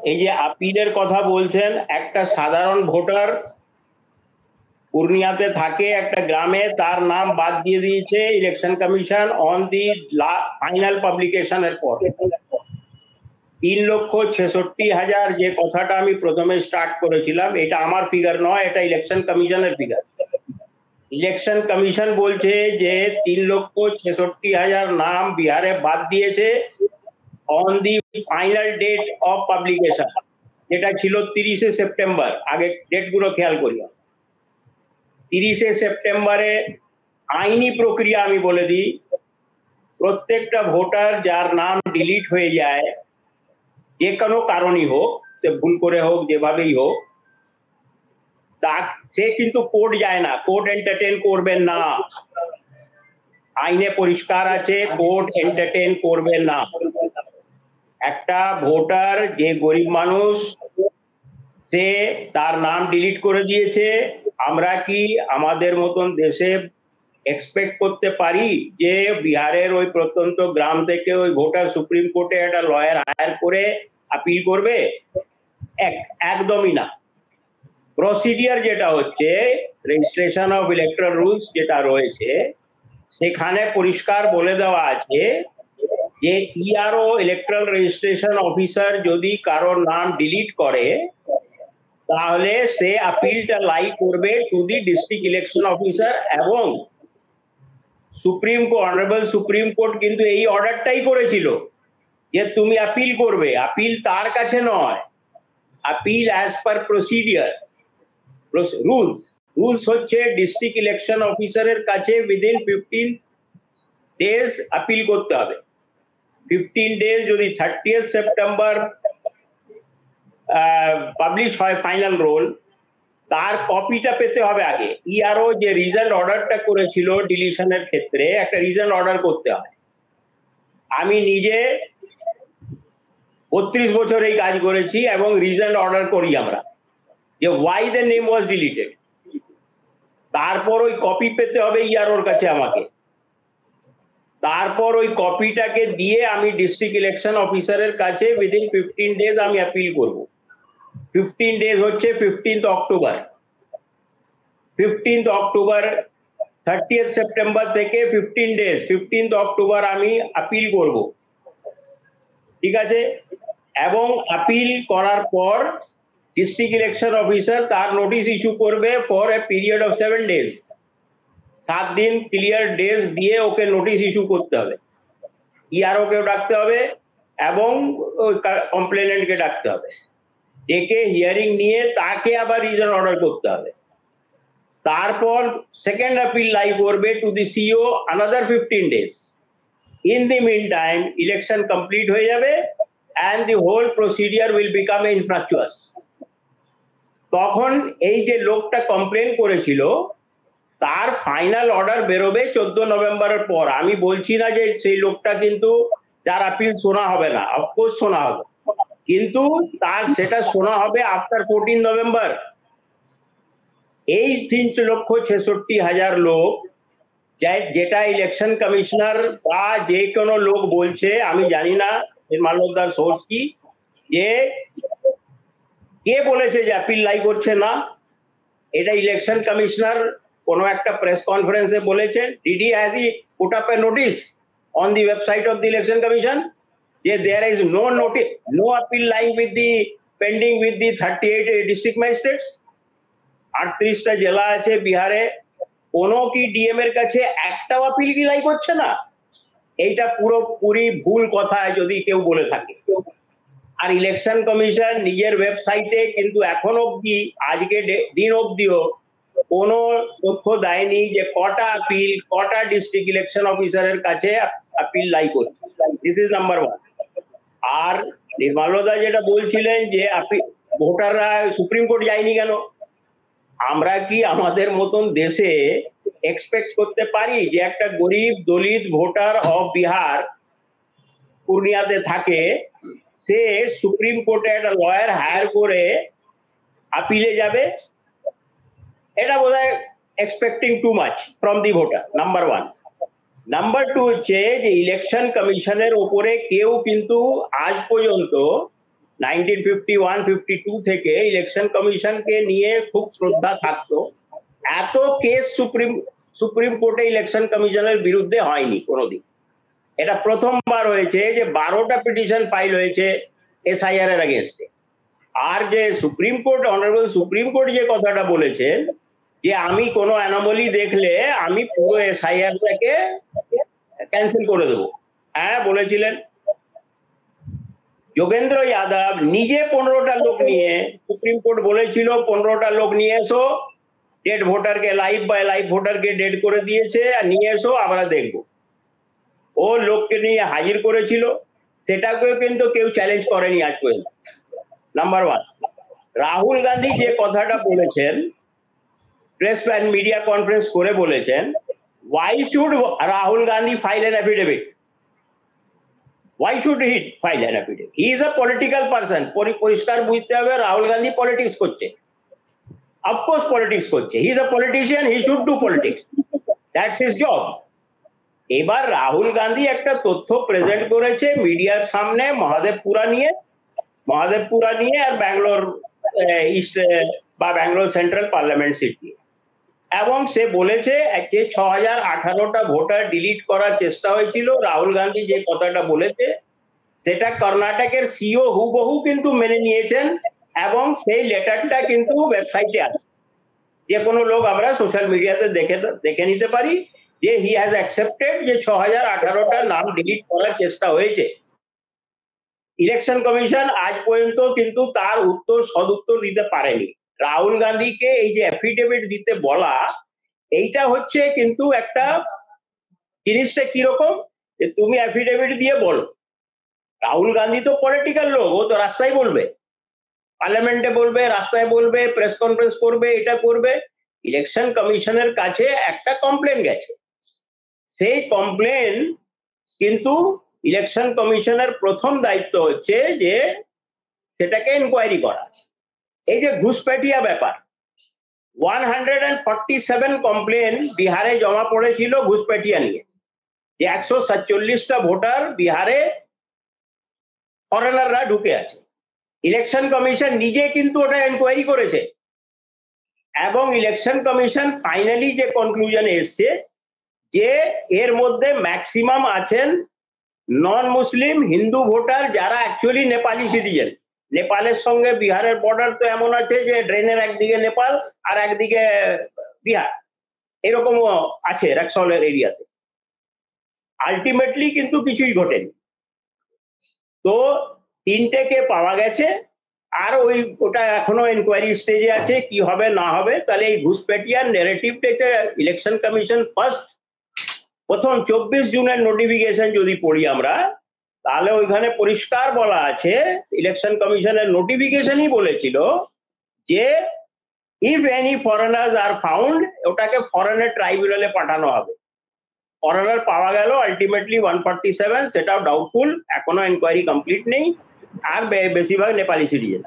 এই যে আপিলের কথা বলছেন, একটা সাধারণ ভোটার পূর্ণিয়াতে থাকে একটা গ্রামে, তার নাম বাদ দিয়ে দিয়েছে election commission on the final পাবলিকেশনের পর। 3,66,000 যে কথাটা আমি প্রথমে স্টার্ট করেছিলাম, এটা আমার ফিগার নয়, এটা ইলেকশন কমিশনের ফিগার। ইলেকশন কমিশন বলছে যে 3,66,000 নাম বিহারে বাদ দিয়েছে on the final date of publication, যেটা ছিল 30শে সেপ্টেম্বর। আগে ডেটগুলো খেয়াল করি। 30শে সেপ্টেম্বরে আইনি প্রক্রিয়া আমি বলে দিই, প্রত্যেকটা ভোটার যার নাম ডিলিট হয়ে যায়, যে কোনো কারণই হোক, সে ভুল করে হোক, যেভাবেই হোক, সে কিন্তু কোর্ট যায় না, কোর্ট এন্টারটেইন করবেন না। আইনে পরিষ্কার আছে, কোর্ট এন্টারটেইন করবেন না। একটা ভোটার যে গরিব মানুষ, সে তার নাম ডিলিট করে দিয়েছে, আমরা কি আমাদের মতন দেশে এক্সপেক্ট করতে পারি যে বিহারের ওই প্রত্যন্ত গ্রাম থেকে ওই ভোটার সুপ্রিম কোর্টে একটা লয়ার হায়ার করে আপিল করবে? একদমই না। প্রসিডিয়ার যেটা হচ্ছে, রেজিস্ট্রেশন অফ ইলেকট্রাল রুলস যেটা রয়েছে, সেখানে পরিষ্কার বলে দেওয়া আছে যে ইআরও ইলেকট্রাল রেজিস্ট্রেশন অফিসার যদি কারোর নাম ডিলিট করে, তাহলে সে আপিলটা লাই করবে to the district election officer. এবং অনারেবল সুপ্রিম কোর্ট কিন্তু এই অর্ডারটাই করেছিল যে তুমি আপিল করবে, আপিল তার কাছে নয়, appeal as per procedure rules হচ্ছে ডিস্ট্রিক্ট ইলেকশন অফিসারের কাছে উইদিন 15 ডেজ আপিল করতে হবে। 15 ডেজ যদি 30th সেপ্টেম্বর পাবলিশ হয় ফাইনাল রোল, তার কপিটা পেতে হবে আগে। ইআরও যে রিজেন্ট অর্ডারটা করেছিল ডিলিশনের ক্ষেত্রে, একটা রিজেন্ট অর্ডার করতে হয়। আমি নিজে 32 বছর এই কাজ করেছি এবং রিজেন্ট অর্ডার করি আমরা, যে why the name was deleted. তারপর ওই কপি পেতে হবে ইআরওর কাছে আমাকে, তারপর ওই কপিটাকে দিয়ে আমি ডিস্ট্রিক্ট ইলেকশন অফিসারের কাছে উইদিন 15 ডেজ আমি অ্যাপিল করব। 15 ডেজ হচ্ছে 15th October. 15th October 30th September থেকে 15 ডেজ, 15th অক্টোবর আমি আপিল করব, ঠিক আছে? এবং আপিল করার পর ডিস্ট্রিক্ট ইলেকশন অফিসার তার নোটিশ ইস্যু করবে for a period of 7 days. 7 দিন ক্লিয়ার ডেজ দিয়ে ওকে নোটিশ ইস্যু করতে হবে। ইআরও কেও ডাকতে হবে এবং কমপ্লেনেন্টকে ডাকতে হবে, ডেকে হিয়ারিং নিয়ে তাকে আবার রিজন অর্ডার করতে হবে। তারপর সেকেন্ড আপিল লাই করবে to the CO another 15 days. In the mean time election complete হয়ে যাবে and the whole procedure will become infructuous. তখন এই যে লোকটা কমপ্লেন করেছিল, তার ফাইনাল অর্ডার বেরোবে 14 নভেম্বরের পর। আমি বলছি না যে সেই লোকটা কিন্তু যার আপিল শোনা হবে না, অফকোর্স শোনা হবে, কিন্তু তার সেটা শোনা হবে আফটার 14 নভেম্বর। এই 3,66,000 লোক, যেটা ইলেকশন কমিশনার বা যে কোনো লোক বলছে, আমি জানি না মাল্যদার সোর্স কি, যে কে বলেছে যে আপিল লাই করছে না। এটা ইলেকশন কমিশনার কোনো একটা প্রেস কনফারেন্সে বলেছেন। Did he has he put up a notice on the website of the election commission যে there is no notice, no appeal lying with the pending with the 38 district magistrates? 38টা জেলা আছে বিহারে, কোনো কি ডিএম এর কাছে একটাও আপিল কি লাই করছে না? এইটা পুরোপুরি ভুল কথা যদি কেউ বলে থাকে। আর ইলেকশন কমিশন নিজের ওয়েবসাইটে কিন্তু এখন অব্দি, আজকে দিন অব্দিও কোনো তথ্য দেয়নি যে কটা আপিল, কটা ডিস্ট্রিক্ট ইলেকশন অফিসারের কাছে আপিল লাই করছে। This is number 1। আর নির্মলদা যেটা বলছিলেন যে ভোটাররা সুপ্রিম কোর্ট যায়নি কেন, আমরা কি আমাদের মতন দেশে এক্সপেক্ট করতে পারি যে একটা গরিব দলিত ভোটার অফ বিহার পূর্ণিয়াতে থাকে, সে সুপ্রিম কোর্টে একটা লয়ার হায়ার করে আপিলে যাবে? এটা বোধহয় expecting too much from the voter, number 1। Number 2 হচ্ছে যে ইলেকশন কমিশনের উপরে কেউ কিন্তু আজ পর্যন্ত 1951-52 থেকে ইলেকশন কমিশনকে নিয়ে খুব শ্রদ্ধা থাকতো। এত কেস সুপ্রিম কোর্টে ইলেকশন কমিশনের বিরুদ্ধে হয়নি কোনোদিন। এটা প্রথমবার হয়েছে যে 12টা পিটিশন ফাইল হয়েছে এসআইআর এর এগেইনস্টে। আর যে supreme court, honourable supreme court যে কথাটা বলেছেন যে আমি কোনো অ্যানোমালি দেখলে আমি পুরো এসআইআরটাকে ক্যান্সেল করে দেবো, হ্যাঁ বলেছিলেন। যোগেন্দ্র যাদব নিজে 15টা লোক নিয়ে, সুপ্রিম কোর্ট বলেছিল 15টা লোক নিয়ে এসো, ডেড ভোটারকে লাইভ বা লাইভ ভোটারকে ডেড করে দিয়েছে, আর নিয়ে এসো আমরা দেখব। ও লোককে নিয়ে হাজির করেছিল, সেটাকেও কিন্তু কেউ চ্যালেঞ্জ করেনি আজ পর্যন্ত। নাম্বার 1। রাহুল গান্ধী যে কথাটা বলেছেন, প্রেস অ্যান্ড মিডিয়া কনফারেন্স করে বলেছেন, why should Rahul Gandhi file an affidavit? Why should he file an affidavit? He is a political person. পরিষ্কার বুঝতে হবে রাহুল গান্ধী পলিটিক্স করছে, অফকোর্স পলিটিক্স করছে। He is a politician, he should do politics, that's his job. এবার রাহুল গান্ধী একটা তথ্য present করেছে মিডিয়ার সামনে মহাদেবপুরা নিয়ে আর ব্যাঙ্গালোর ইস্ট বা ব্যাঙ্গালোর সেন্ট্রাল পার্লামেন্ট সিট নিয়ে, এবং সে বলেছে যে 6018টা ভোটার ডিলিট করার চেষ্টা হয়েছিল। রাহুল গান্ধী যে কথাটা বলেছে সেটা কর্ণাটকের সিও হুবহু কিন্তু মেনে নিয়েছেন, এবং সেই লেটারটা কিন্তু ওয়েবসাইটে আছে, যে কোনো লোক আমরা সোশ্যাল মিডিয়াতে দেখে নিতে পারি যে হি হ্যাজ অ্যাকসেপ্টেড যে 6018টা নাম ডিলিট করার চেষ্টা হয়েছে। ইলেকশন কমিশন আজ পর্যন্ত কিন্তু তার সদুত্তর দিতে পারেনি। রাহুল গান্ধীকে এই যে অ্যাফিডেভিট দিতে বলা, এইটা হচ্ছে কিন্তু একটা জিনিসটা কিরকম, যে তুমি অ্যাফিডেভিট দিয়ে বলো। রাহুল গান্ধী তো পলিটিক্যাল লোক, ও তো রাস্তায় বলবে, পার্লামেন্টে বলবে, রাস্তায় বলবে, প্রেস কনফারেন্স করবে, এটা করবে। ইলেকশন কমিশনের কাছে একটা কমপ্লেন গেছে, সেই কমপ্লেন কিন্তু ইলেকশন কমিশনের প্রথম দায়িত্ব হচ্ছে যে সেটাকে ইনকোয়ারি করা। এই যে ঘুষপেটিয়া ব্যাপার, 147 কমপ্লেন বিহারে জমা পড়েছিল ঘুষপেটিয়া নিয়ে, যে 147টা ভোটার বিহারে ফরেনাররা ঢুকে আছে। ইলেকশন কমিশন নিজে কিন্তু ওটা এনকোয়ারি করেছে, এবং ইলেকশন কমিশন ফাইনালি যে কনক্লুশনে এসছে যে এর মধ্যে ম্যাক্সিমাম আছেন নন মুসলিম হিন্দু ভোটার, যারা অ্যাকচুয়ালি নেপালি সিটিজেন। নেপালের সঙ্গে বিহারের বর্ডার তো এমন আছে যে ড্রেনের একদিকে নেপাল আর একদিকে বিহার, এরকমও আছে রেক্সলের এরিয়াতে। আলটিমেটলি কিন্তু কিছুই ঘটেনি। তো 3টেকে পাওয়া গেছে, আর ওটা এখনো ইনকোয়ারি স্টেজে আছে, কি হবে না হবে। তাহলে এই ঘুষপেটিয়ার নেগেটিভটাকে ইলেকশন কমিশন প্রথম 24 জুনের নোটিফিকেশন যদি পড়ি আমরা, তাহলে ওইখানে পরিষ্কার বলা আছে, ইলেকশন কমিশনের নোটিফিকেশনই বলেছিল যে if any foreigners are found, ওটাকে ফরেনার ট্রাইব্যুনালে পাঠানো হবে। ফরেনার পাওয়া গেল আলটিমেটলি 147, সেটাও ডাউটফুল, এখনো ইনকোয়ারি কমপ্লিট নেই, আর বেশিরভাগ নেপালি সিটিজেন।